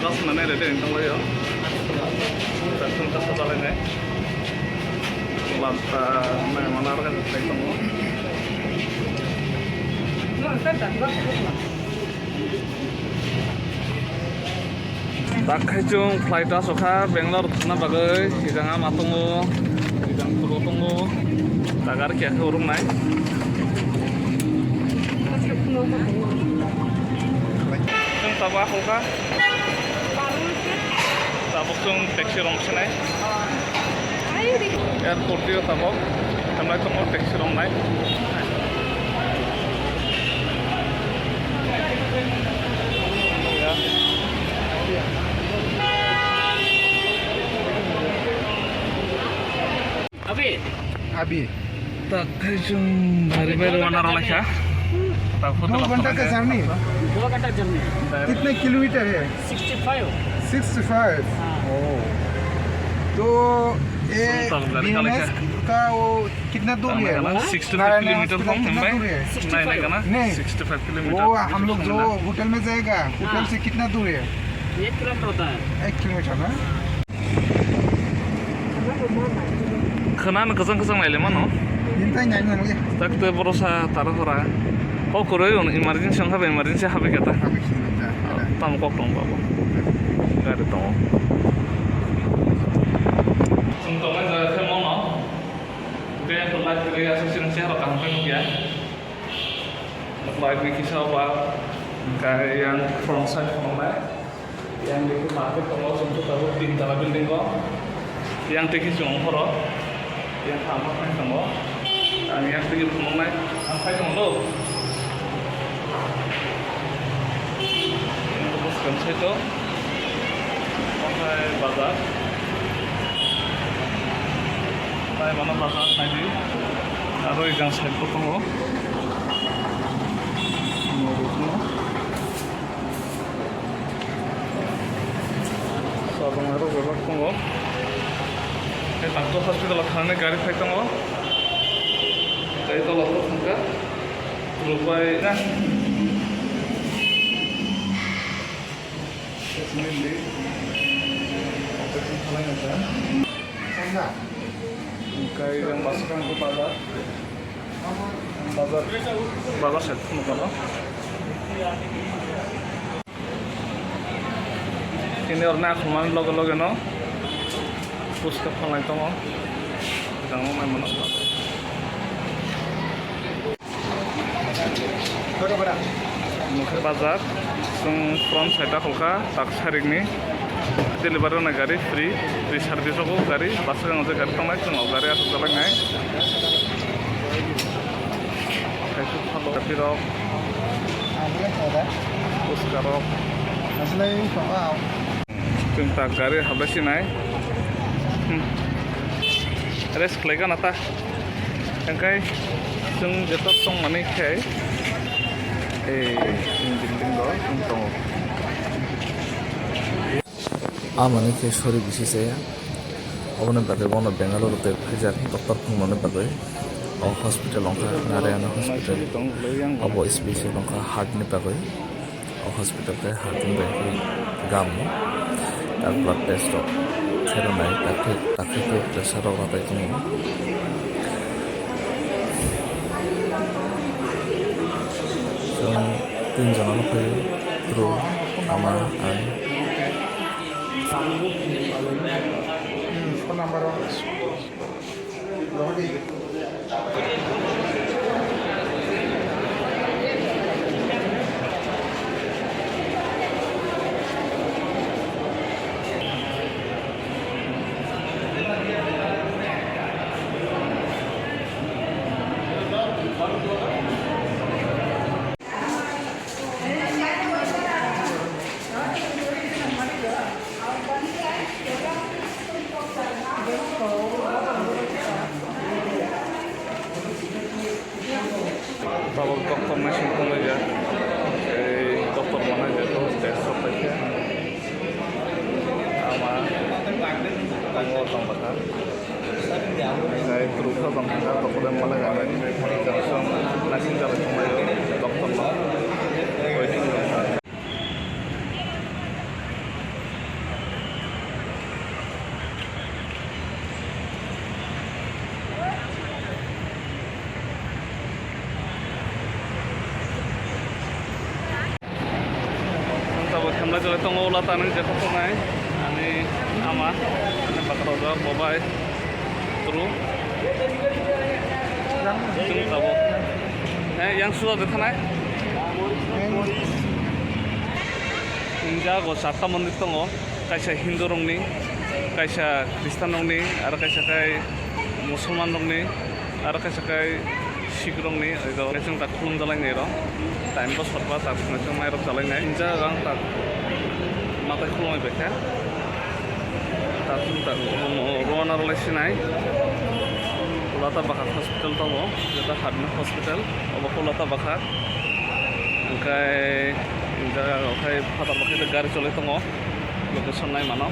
गासोनानै ओरै दै थांलायो जाखोन जालायनाय लांथा नायमाना रायज्लायनाय दङ दाखाय जों फ्लाइटआ सखा बेंगलर थांना बागै सिगाङा मा दङ सिगां फुल दङ दागार खियाखै उरुमनाय जों ताबा हलका tabok जों टेक्सि रंसनाय एयारपर्ट दियो tabok थांनाय समाव टेक्सि रंनाय अभी तक जों बारे बारे वाना रलाखा 2 घंटा का जर्नी 2 घंटा जर्नी कितने किलोमीटर है 65 ओह तो ये बीएमएस का वो कितना दूर है 65 किलोमीटर from मुंबई नहीं 65 किलोमीटर वो हम लोग जो होटल में जाएगा होटल से कितना दूर है 1 किलोमीटर होता है 1 किलोमीटर ना खोनानो गोजान नायले मानो निंታይ नायनो लगे takte borosa tarahora kok koroi on emergency habe kata tam kok tong babo gari tong untungnya saya kemono dia pelaj dari asosiasi saya rekam ya lagi kisah apa kayak yang front side kemana yang di market kalau untuk tahu tinggal building kok yang tinggi jongkor yang sama kan kamu yang tinggi kemana sampai kamu yang teruskan itu sampai bazar sampai mana bazar nanti ada yang saya ketemu menurutmu sabang harus berlaku kamu Takto hospital थांनानै गारि फाइक दङ गारि दलाखौ थांगा रुपाय ना mainly operation खालामनाय संगा ओमफ्राय जों बासुगांखौ बाजार साइड खालामनो किनि अरना खालामनानै लगे न Puska palai tongo, jangan main mana Mungkin bazar, sung front side holka, tak saring ni, delivery na gari free service aku gari, pasal yang ada gari tamai, sung gari aku jalan ngai. Kayak tu tapi rok, puska rok, asli kau sung tak gari habis nai. Rest lagi kan ata, engkai sung jatuh tong mana kai, building doh, tong. Amane ke sorry bisi saya, awalnya bagai mana Bangalore tu kerja doktor pun mana bagai, hospital longkah Narayana hospital, abo SPC longkah heart ni bagai, hospital ke heart ni bagai gamu, dan blood test doh. Saya naik tapi tu pressure orang itu semua. So, 3 jalan pergi terus sama an. Kalau dokter masih pun aja, dokter mana aja tuh tes aja, sama tanggal tambahkan. Saya berusaha bangkit dokter malah gak lagi, langsung nasi jalan cuma dokter lah, waiting room. jole tongo ula tanang jeko tongai ani ama ani bakro jo bobai tru tung tabo yang sudah detanai Inja go sarta mandir tongo kaisa Hindu rongni kaisa Kristen rongni aro kaisa kai Musulman rongni aro kaisa kai Sikh rongni oido kaisang tak khulum jalai ro time pass sorba tak kaisang mai rok jalai nai inja rang tak matai khulumai bekha tak tak rona rolai sinai Kolata Bakar Hospital tongo jeta Hadna Hospital obo Kolata Bakar angkai inja okai fatar bakai gari chole tongo location nai mano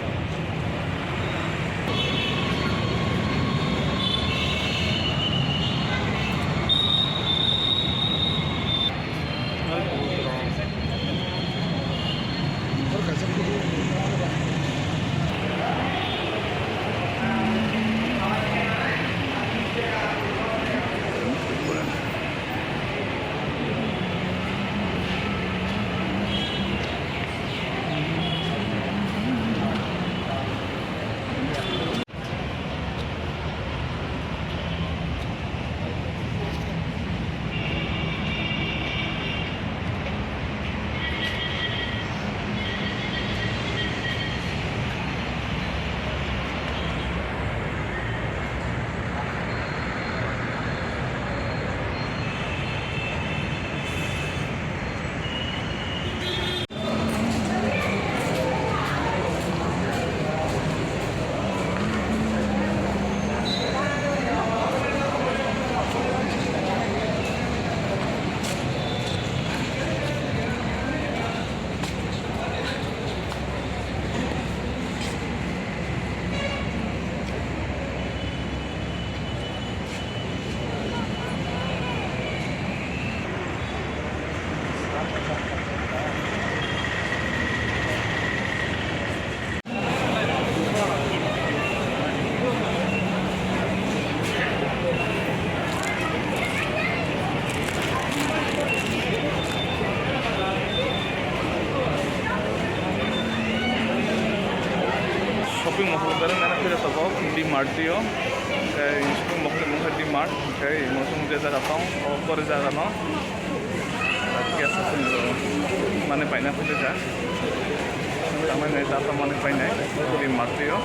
shopping mall barang nana pira tabo D-Mart dio kai shopping mall ke D-Mart kai mosum je jaga tong kore jaga no kiasa mane paina pute ja amai nai ta mane paina D-Mart dio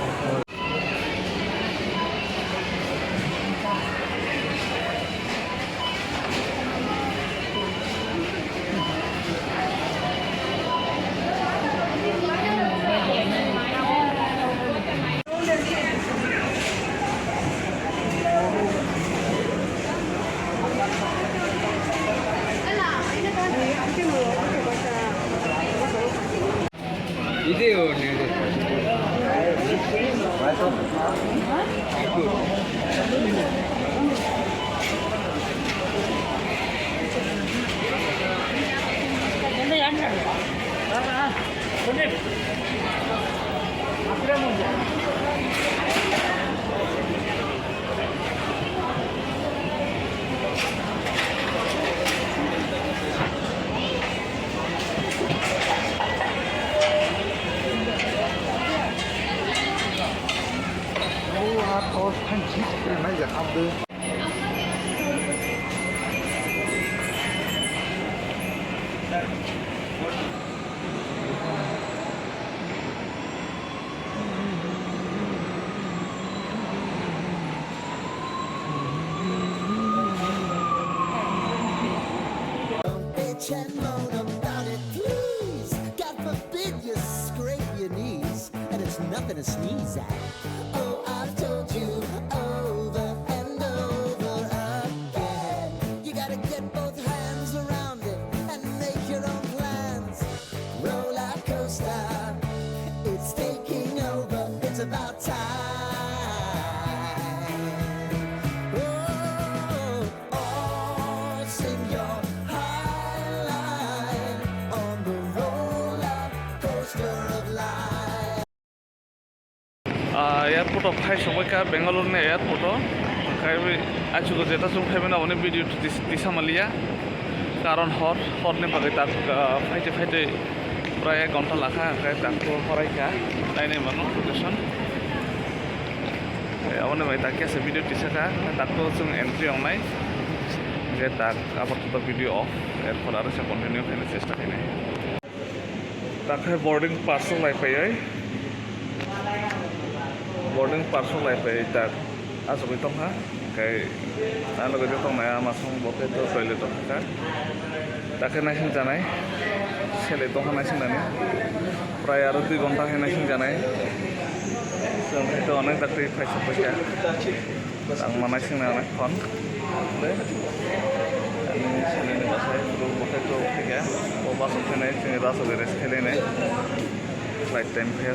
Chat moan about it, please. God forbid you scrape your knees, and it's nothing to sneeze at. Oh, I've told you over and over again. You gotta get both hands around it and make your own plans. Roller coaster, it's taking over. It's about time. Airport of Hai Shobaka, Bangalore airport. Achugo Zeta Sum Heaven on a video to this Amalia. Karon Hor, Horne Bagata, Fight प्राय 1 घन्टा लाखा ओमफ्राय दाखौ फरायखा नायनाय मानो location आवनो bye दाखियासे video टिसाखा दाखौ जों entry आवनाय जे दाक आबाद video of एरफोर आरो से कन्टिनिउ खालामनो चेष्टा खालामनाय दाखै बर्डिं पास लायफायै बर्डिं पास लायफायै दाक आजबै दंहा ओमफ्राय आरो लोगोसे दंनाया मासं बकेट टयलेट दंखा दाखै नायसिं जानाय सेले दंहा नायसिंनानै प्राय आरो 2 घन्टा नायसिं जानाय जों हयथ' अनेक दाख्लै फैसा आं मा नायसिंनानै फन आंनि सेलेनि बासाय बकेट फैया बबा सफैनाय जोंनि राजाव रेस्ट खालायनाय फ्लाइट टाइम फैया